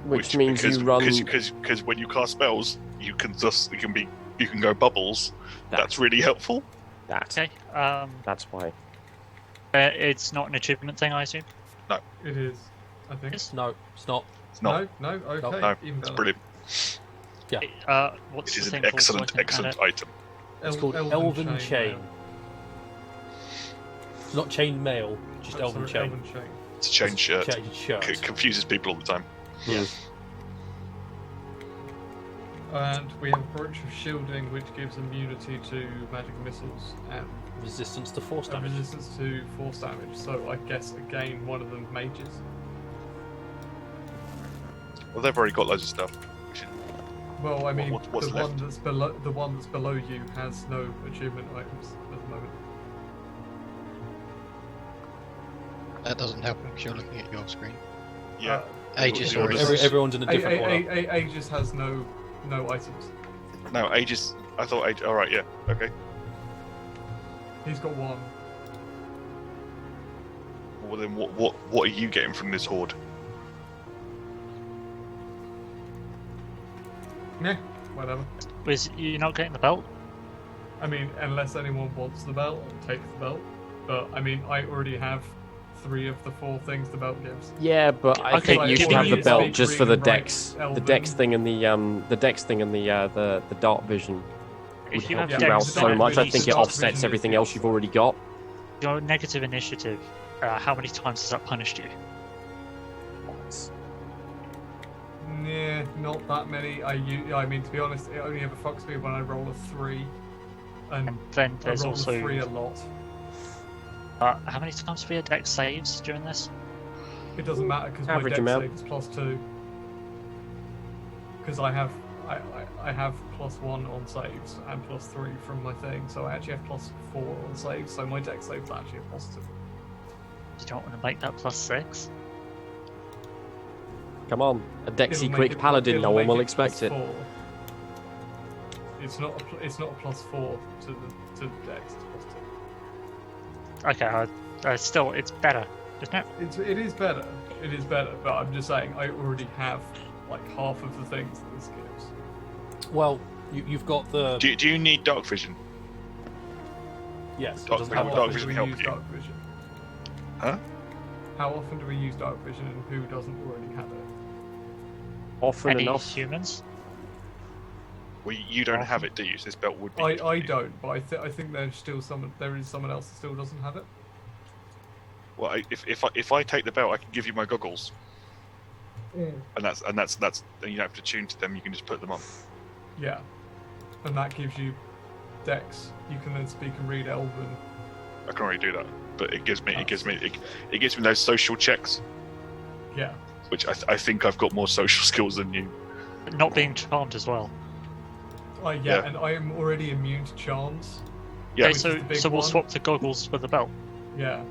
Speaker 7: Which means
Speaker 2: because,
Speaker 7: you run.
Speaker 2: because when you cast spells, you can go bubbles. That's really helpful.
Speaker 7: That.
Speaker 5: Okay.
Speaker 7: That's why.
Speaker 5: It's not an achievement thing, I assume.
Speaker 3: It is, I think.
Speaker 5: Yes.
Speaker 1: No, it's not.
Speaker 2: It's not.
Speaker 3: No, okay.
Speaker 2: No,
Speaker 3: even
Speaker 2: it's
Speaker 3: better.
Speaker 2: brilliant.
Speaker 5: What's
Speaker 2: It
Speaker 5: the
Speaker 2: is
Speaker 5: thing
Speaker 2: an
Speaker 5: called so I
Speaker 2: excellent,
Speaker 5: can add
Speaker 2: excellent
Speaker 5: it?
Speaker 2: item.
Speaker 1: It's called Elven Chain.
Speaker 3: Mail.
Speaker 1: It's not chain mail, just
Speaker 3: Oh,
Speaker 1: Elven
Speaker 3: sorry,
Speaker 1: Chain.
Speaker 3: Elven Chain.
Speaker 2: It's a chain shirt.
Speaker 1: Chain shirt.
Speaker 2: It confuses people all the time.
Speaker 3: And we have a branch of shielding, which gives immunity to magic missiles and
Speaker 1: Resistance to force
Speaker 3: a
Speaker 1: damage.
Speaker 3: resistance to force damage. So I guess again one of them mages.
Speaker 2: Well, they've already got loads of stuff. We should-
Speaker 3: Well, I mean,
Speaker 2: what's
Speaker 3: the
Speaker 2: left?
Speaker 3: one that's below you has no achievement items at the moment.
Speaker 6: That doesn't help because you're looking at your screen.
Speaker 2: Yeah.
Speaker 6: Aegis
Speaker 2: You're
Speaker 6: or
Speaker 2: just-
Speaker 1: Everyone's in a different order.
Speaker 3: Aegis has no items.
Speaker 2: No, Aegis. I thought Aegis. All right. Yeah. Okay.
Speaker 3: He's got one.
Speaker 2: Well, then what are you getting from this horde?
Speaker 3: Meh, whatever.
Speaker 5: You're not getting the belt?
Speaker 3: I mean, unless anyone wants the belt, I'll take the belt. But I mean, I already have 3 of the 4 things the belt gives.
Speaker 7: Yeah, but I
Speaker 5: Okay,
Speaker 7: think you
Speaker 5: give
Speaker 7: can have
Speaker 5: me
Speaker 7: the
Speaker 5: the
Speaker 7: belt
Speaker 3: speak,
Speaker 7: just for
Speaker 3: read
Speaker 7: the
Speaker 3: and write,
Speaker 7: dex, the
Speaker 3: Elven.
Speaker 7: dex thing and the dex thing and the dark vision would
Speaker 5: If you
Speaker 7: help
Speaker 5: have
Speaker 7: you out
Speaker 5: dex,
Speaker 7: so
Speaker 5: then
Speaker 7: much. I
Speaker 5: you
Speaker 7: think it
Speaker 3: dark
Speaker 7: offsets
Speaker 3: vision
Speaker 7: everything
Speaker 3: is
Speaker 7: else you've already got.
Speaker 5: Your negative initiative, how many times has that punished you?
Speaker 3: Nah, not that many. I mean, to be honest, it only ever fucks me when I roll a 3. And
Speaker 5: And then
Speaker 3: I
Speaker 5: there's
Speaker 3: roll
Speaker 5: also
Speaker 3: a 3 a lot.
Speaker 5: how many times for your dex saves during this?
Speaker 3: It doesn't matter because my
Speaker 7: Average
Speaker 3: dex
Speaker 7: amount.
Speaker 3: save is +2. Because I have +1 on saves and +3 from my thing, so I actually have +4 on saves. So my dex save is actually a positive.
Speaker 5: You don't want to make that +6?
Speaker 7: Come on, a Dexy
Speaker 3: It'll make
Speaker 7: quick
Speaker 3: it-
Speaker 7: paladin,
Speaker 3: it'll
Speaker 7: no one
Speaker 3: make
Speaker 7: will
Speaker 3: it
Speaker 7: expect it.
Speaker 3: +4. It's not a +4 to the dex. It's +2.
Speaker 5: Okay, still, it's better, isn't it?
Speaker 3: It is better. It is better, but I'm just saying I already have like half of the things that this gives.
Speaker 1: Well, you've got the
Speaker 2: Do you need dark vision?
Speaker 1: yes. It
Speaker 2: Dark
Speaker 1: doesn't
Speaker 2: vision.
Speaker 1: have
Speaker 2: Dark
Speaker 1: that.
Speaker 2: vision
Speaker 3: do we
Speaker 2: help
Speaker 3: use
Speaker 2: you?
Speaker 3: dark vision?
Speaker 2: Huh?
Speaker 3: How often do we use dark vision, and who doesn't already have it?
Speaker 7: Often
Speaker 5: Any
Speaker 7: enough.
Speaker 5: humans?
Speaker 2: Well, you don't have it, do you? So this belt would be.
Speaker 3: I don't, but I think there is someone else that still doesn't have it.
Speaker 2: Well, if I take the belt, I can give you my goggles, and that's and you don't have to tune to them. You can just put them on.
Speaker 3: Yeah, and that gives you dex. You can then speak and read Elven.
Speaker 2: I can already do that, but it gives me those social checks,
Speaker 3: Yeah.
Speaker 2: which I think I've got more social skills than you.
Speaker 5: But not being charmed as well.
Speaker 3: Yeah,
Speaker 2: Yeah.
Speaker 3: and I am already immune to charms.
Speaker 2: Yeah.
Speaker 5: Okay,
Speaker 3: Which is the big
Speaker 5: so we'll
Speaker 3: one.
Speaker 5: swap the goggles for the belt.
Speaker 3: Yeah,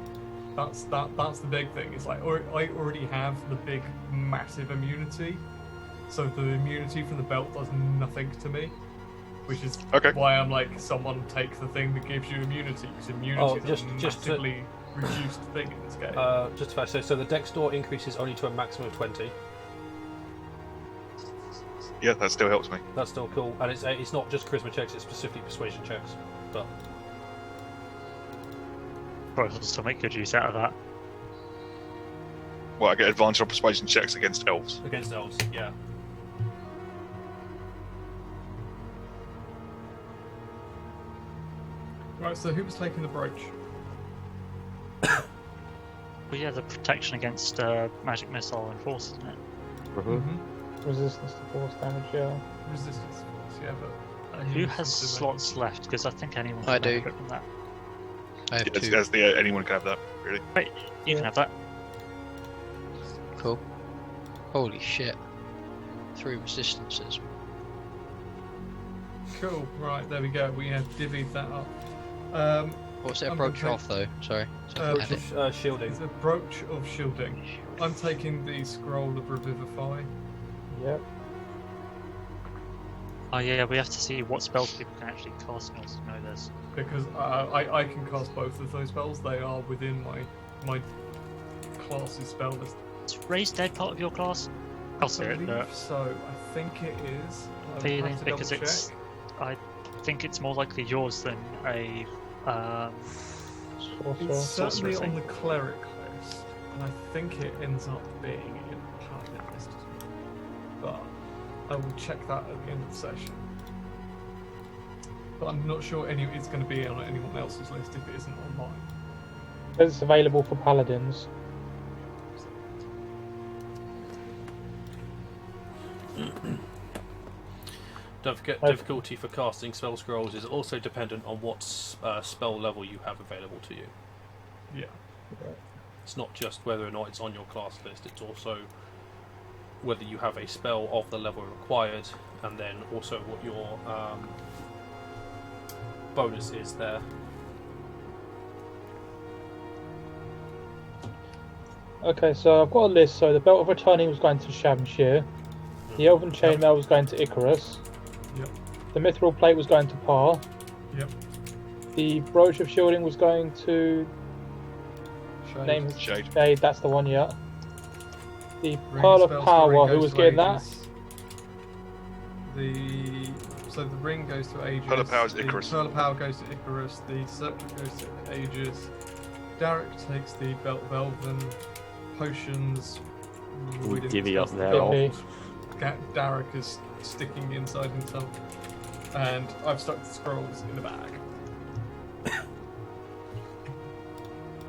Speaker 3: that's the big thing. It's like I already have the big massive immunity, so the immunity from the belt does nothing to me, which is
Speaker 2: Okay.
Speaker 3: why I'm like, someone take the thing that gives you immunity, because immunity is a
Speaker 1: just to-
Speaker 3: massively reduced thing in this game.
Speaker 1: Just about so the dex door increases only to a maximum of 20.
Speaker 2: Yeah, that still helps me.
Speaker 1: That's still cool, and it's not just charisma checks; it's specifically persuasion checks. But
Speaker 5: Probably will still make good use out of that.
Speaker 2: Well, I get advantage on persuasion checks against elves.
Speaker 1: against elves, yeah.
Speaker 3: Right, so who was taking the brooch?
Speaker 5: Well, yeah, the protection against magic missile and force, isn't it?
Speaker 7: Mhm.
Speaker 4: Resistance to force damage, yeah.
Speaker 3: Resistance force, yeah, but
Speaker 5: Who has slots left? Because I think anyone can
Speaker 6: I do.
Speaker 5: benefit from that.
Speaker 6: I have
Speaker 2: As,
Speaker 6: 2.
Speaker 2: as the anyone can have that, really.
Speaker 5: Wait, you can have that.
Speaker 6: Cool. Holy shit. 3 resistances.
Speaker 3: Cool. Right, there we go. We have divvied that up.
Speaker 6: What's it
Speaker 3: I'm
Speaker 6: approach
Speaker 3: gonna
Speaker 6: off though? Sorry. So I
Speaker 3: Uh,
Speaker 6: can add it.
Speaker 1: Shielding.
Speaker 3: It's a brooch of shielding. I'm taking the scroll of revivify.
Speaker 4: Yep.
Speaker 5: Oh yeah, we have to see what spells people can actually cast in order to know this.
Speaker 3: Because I can cast both of those spells. They are within my class's spell list.
Speaker 5: Is Raise Dead part of your class? I'll see
Speaker 3: I
Speaker 5: it,
Speaker 3: believe
Speaker 5: but
Speaker 3: so. I think it is. I would
Speaker 5: feeling
Speaker 3: have to
Speaker 5: because
Speaker 3: double
Speaker 5: it's,
Speaker 3: check.
Speaker 5: I think it's more likely yours than a.
Speaker 4: Sorcerer.
Speaker 3: It's
Speaker 5: sorcerer
Speaker 3: certainly
Speaker 5: thing.
Speaker 3: on the cleric list, and I think it ends up being in the paladin list as well. But I will check that at the end of the session. But I'm not sure it's going to be on anyone else's list if it isn't on mine.
Speaker 4: It's available for paladins.
Speaker 1: Don't forget,
Speaker 4: I've-
Speaker 1: difficulty for casting spell scrolls is also dependent on what spell level you have available to you.
Speaker 3: Yeah.
Speaker 1: It's not just whether or not it's on your class list, it's also whether you have a spell of the level required, and then also what your bonus is there.
Speaker 4: Okay, so I've got a list. So the Belt of Returning was going to Shamshir. The Elven Chainmail was going to Icarus.
Speaker 3: Yep.
Speaker 4: The Mithril Plate was going to Par.
Speaker 3: Yep.
Speaker 4: The Brooch of Shielding was going to...
Speaker 3: Shade.
Speaker 4: Name
Speaker 2: Shade.
Speaker 4: Shade, that's the one, yeah. The
Speaker 3: Ring
Speaker 4: Pearl of
Speaker 3: spell
Speaker 4: Power,
Speaker 3: storing
Speaker 4: who
Speaker 3: goes
Speaker 4: was
Speaker 3: to
Speaker 4: getting that?
Speaker 3: Aegis. So the ring goes to Aegis.
Speaker 2: Pearl of Power is
Speaker 3: the
Speaker 2: Icarus.
Speaker 3: Pearl of Power goes to Icarus. The Scepter goes to Aegis. Derek takes the Belt of Elven. Potions. we didn't
Speaker 7: Divvy up
Speaker 3: discuss
Speaker 7: there.
Speaker 3: the
Speaker 7: Al.
Speaker 4: Divvy.
Speaker 3: Derek is sticking inside himself. And I've stuck the scrolls in the bag.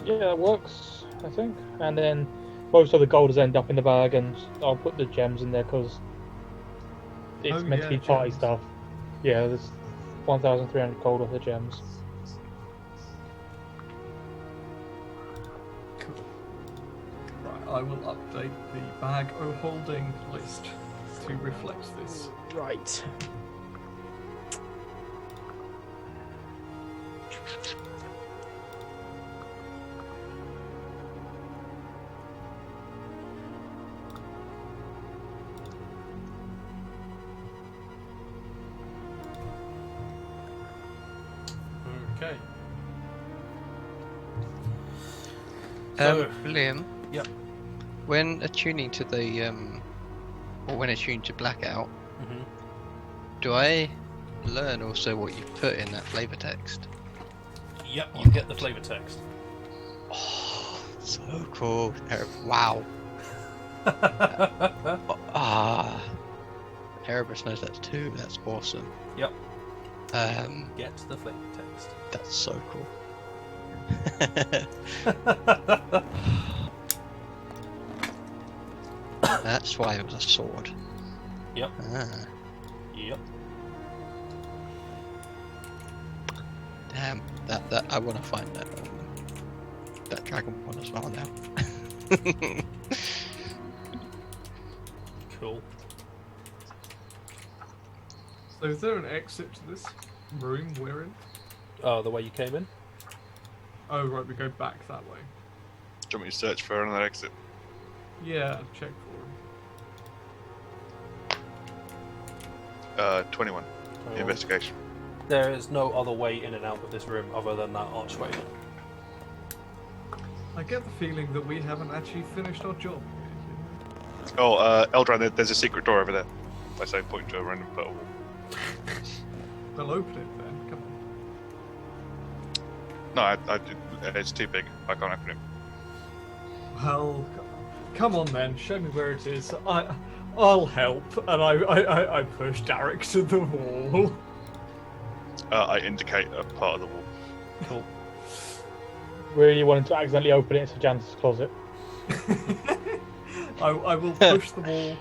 Speaker 4: Yeah, that works, I think. And then most of the gold has ended up in the bag, and I'll put the gems in there because it's
Speaker 3: Oh,
Speaker 4: meant to
Speaker 3: yeah,
Speaker 4: be party
Speaker 3: gems.
Speaker 4: stuff. Yeah, there's 1,300 gold of the gems.
Speaker 3: Cool. Right, I will update the bag o holding list to reflect this.
Speaker 7: Right.
Speaker 1: Okay.
Speaker 6: Liam.
Speaker 1: Yep.
Speaker 6: When attuning to the or when attuning to blackout,
Speaker 1: Mhm.
Speaker 6: do I learn also what you put in that flavor text?
Speaker 1: Yep, you get the flavor text.
Speaker 6: Oh, so cool! Wow. Ah, Erebus knows that too. That's awesome.
Speaker 1: Yep.
Speaker 6: Get
Speaker 1: the flavor text.
Speaker 6: That's so cool. That's why it was a sword.
Speaker 1: Yep.
Speaker 6: Ah,
Speaker 1: Yep.
Speaker 6: damn. That I want to find that Dragonborn as well now.
Speaker 1: Cool.
Speaker 3: So is there an exit to this room we're in?
Speaker 1: Oh, the way you came in?
Speaker 3: Oh right, we go back that way.
Speaker 2: Do you want me to search for another exit?
Speaker 3: Yeah, check for him.
Speaker 2: 21.
Speaker 1: Oh.
Speaker 2: Investigation.
Speaker 1: There is no other way in and out of this room other than that archway.
Speaker 3: I get the feeling that we haven't actually finished our job.
Speaker 2: Oh, Eldran, there's a secret door over there. I say, point to a random portal.
Speaker 3: They'll open it then. Come on.
Speaker 2: No, it's too big. I can't open it.
Speaker 3: Well, come on then. Show me where it is. I'll help. And I push Derek to the wall.
Speaker 2: I indicate a part of the wall.
Speaker 1: Cool.
Speaker 4: Really wanted to accidentally open it into Jan's closet.
Speaker 3: I will push the wall.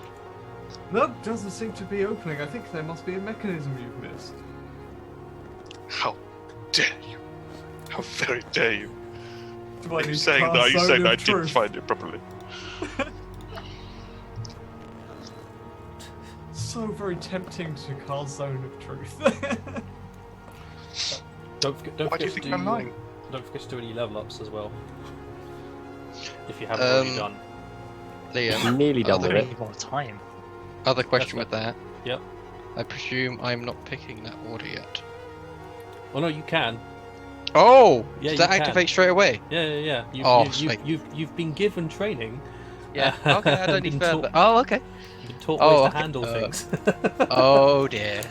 Speaker 3: That doesn't seem to be opening. I think there must be a mechanism you've missed.
Speaker 2: How dare you? How very dare you?
Speaker 3: Do I
Speaker 2: Are
Speaker 3: need
Speaker 2: you
Speaker 3: to
Speaker 2: saying that,
Speaker 3: cast
Speaker 2: are you
Speaker 3: Zone
Speaker 2: saying
Speaker 3: of
Speaker 2: that I didn't
Speaker 3: Truth?
Speaker 2: find it properly?
Speaker 3: So very tempting to cast Zone of Truth.
Speaker 1: Don't
Speaker 2: Why
Speaker 1: forget
Speaker 2: do you
Speaker 1: to
Speaker 2: think
Speaker 1: do.
Speaker 2: I'm lying?
Speaker 1: Don't forget to do any level ups as well. If you haven't already done.
Speaker 6: Liam,
Speaker 7: Nearly done
Speaker 6: other,
Speaker 7: with it.
Speaker 5: Need more time.
Speaker 6: other question
Speaker 1: That's
Speaker 6: with that.
Speaker 1: Yep.
Speaker 6: I presume I'm not picking that order yet.
Speaker 1: Oh no, you can.
Speaker 6: Oh,
Speaker 1: Yeah,
Speaker 6: does
Speaker 1: you
Speaker 6: that
Speaker 1: can.
Speaker 6: activate straight away?
Speaker 1: Yeah.
Speaker 6: Oh, sweet.
Speaker 1: You've been given training.
Speaker 6: Yeah. Okay, I don't need
Speaker 1: Been
Speaker 6: further.
Speaker 1: taught-
Speaker 6: Oh, okay.
Speaker 1: You've been taught
Speaker 6: Oh,
Speaker 1: ways
Speaker 6: okay.
Speaker 1: to handle things.
Speaker 6: Oh dear.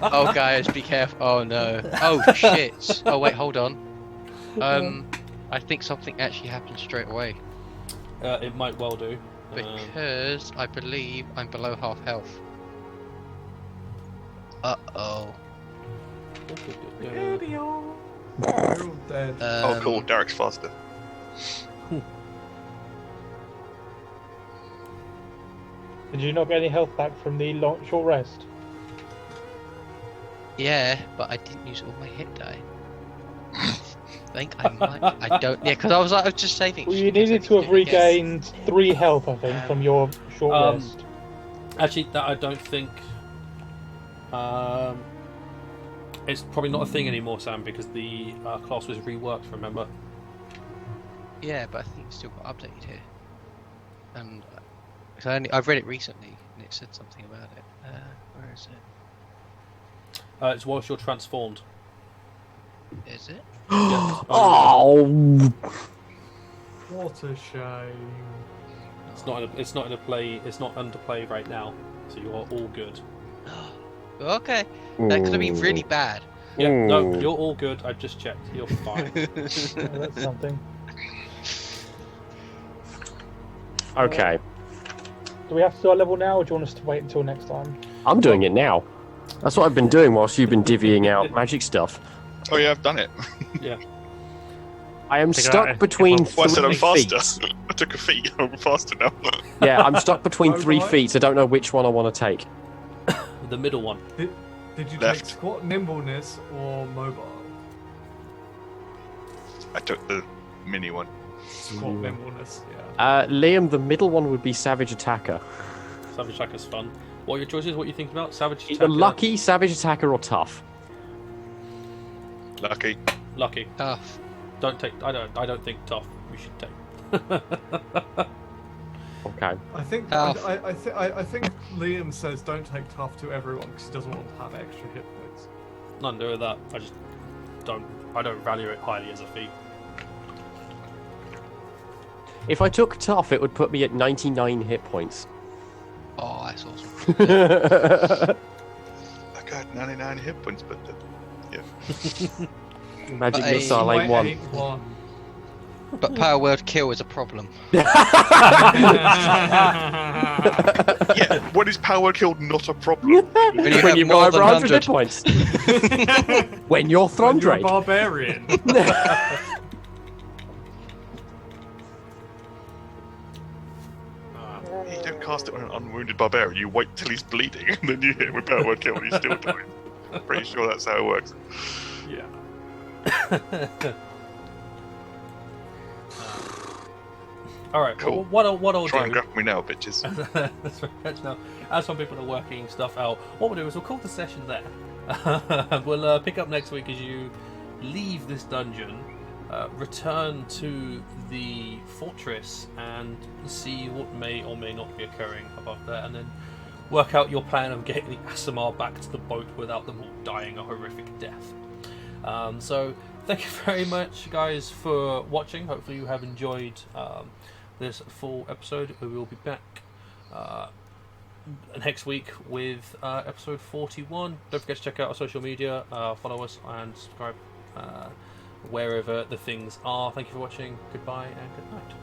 Speaker 6: Oh guys, be careful. Oh no. Oh shit. Oh wait, hold on. I think something actually happened straight away
Speaker 1: It might well do.
Speaker 6: because I believe I'm below half health. Uh oh.
Speaker 3: We're all dead.
Speaker 2: Oh, cool. Derek's faster.
Speaker 4: Did you not get any health back from the short rest?
Speaker 6: Yeah, but I didn't use all my hit die. I think I might. I don't. Yeah, because I was just saving.
Speaker 4: Well, you needed to have regained 3 health, I think, from your short rest.
Speaker 1: Actually, that I don't think. It's probably not a thing anymore, Sam, because the class was reworked. Remember?
Speaker 6: Yeah, but I think it's still got updated here. And I've read it recently, and it said something about it. Where is it?
Speaker 1: It's whilst you're transformed.
Speaker 6: Is it?
Speaker 7: Oh,
Speaker 3: What a shame.
Speaker 1: It's not in a play. It's not under play right now. So you are all good.
Speaker 6: Okay. That could have been really bad.
Speaker 1: Yeah. No, you're all good. I've just checked. You're fine.
Speaker 4: Yeah, that's something.
Speaker 7: okay.
Speaker 4: Do we have to do our level now, or do you want us to wait until next time?
Speaker 7: I'm doing it now. That's what I've been doing whilst you've been divvying out magic stuff.
Speaker 2: Oh yeah, I've done it.
Speaker 1: Yeah.
Speaker 7: I am
Speaker 5: Figure
Speaker 7: stuck
Speaker 5: out
Speaker 7: between
Speaker 2: Well, I said I'm
Speaker 7: 3
Speaker 2: faster.
Speaker 7: feet.
Speaker 2: I took a feat. I'm faster now.
Speaker 7: Yeah, I'm stuck between
Speaker 3: Oh,
Speaker 7: 3
Speaker 3: right.
Speaker 7: feet. I don't know which one I want to take.
Speaker 1: The middle one.
Speaker 3: Did you
Speaker 2: Left.
Speaker 3: take squat nimbleness or mobile?
Speaker 2: I took the mini one.
Speaker 3: Squat nimbleness, yeah.
Speaker 7: Liam, the middle one would be Savage Attacker.
Speaker 1: Savage Attacker's fun. What are your choices? What are you thinking about? Savage
Speaker 7: Either
Speaker 1: Attacker.
Speaker 7: Lucky, Savage Attacker, or Tough.
Speaker 2: Lucky.
Speaker 1: Lucky.
Speaker 6: Tough.
Speaker 1: Don't take. I don't think tough. You should take.
Speaker 7: Okay.
Speaker 3: I think
Speaker 6: Tough.
Speaker 3: I think Liam says don't take tough to everyone because he doesn't want to have extra hit points.
Speaker 1: None to do with that. I just don't. I don't value it highly as a feat.
Speaker 7: If I took Tough, it would put me at 99 hit points.
Speaker 6: Oh, that's awesome.
Speaker 2: I got 99 hit points, but yeah.
Speaker 7: Magic
Speaker 6: But
Speaker 7: Missile
Speaker 3: Might
Speaker 7: ain't one.
Speaker 3: hate one.
Speaker 6: But power word kill is a problem.
Speaker 2: Yeah. When is power killed not a problem?
Speaker 6: When you
Speaker 7: When
Speaker 6: have
Speaker 7: you've
Speaker 6: more
Speaker 7: got
Speaker 6: than
Speaker 7: over 100 hit
Speaker 6: 100.
Speaker 7: points. When you're
Speaker 3: When you're a
Speaker 7: Throndrake.
Speaker 3: barbarian.
Speaker 2: You don't cast it on an unwounded barbarian. You wait till he's bleeding, and then you hit him with power word kill, and he's still dying. I'm pretty sure that's how it works.
Speaker 3: Yeah.
Speaker 1: All right.
Speaker 2: Cool.
Speaker 1: Well, what I'll
Speaker 2: Try
Speaker 1: do.
Speaker 2: and grapple me now, bitches.
Speaker 1: That's right. Now, as some people are working stuff out, what we'll do is we'll call the session there. We'll pick up next week as you leave this dungeon, return to the fortress, and see what may or may not be occurring above there, and then work out your plan of getting the Asimar back to the boat without them all dying a horrific death. So, thank you very much, guys, for watching. Hopefully, you have enjoyed this full episode. We will be back next week with episode 41. Don't forget to check out our social media, follow us, and subscribe wherever the things are. Thank you for watching. Goodbye and good night.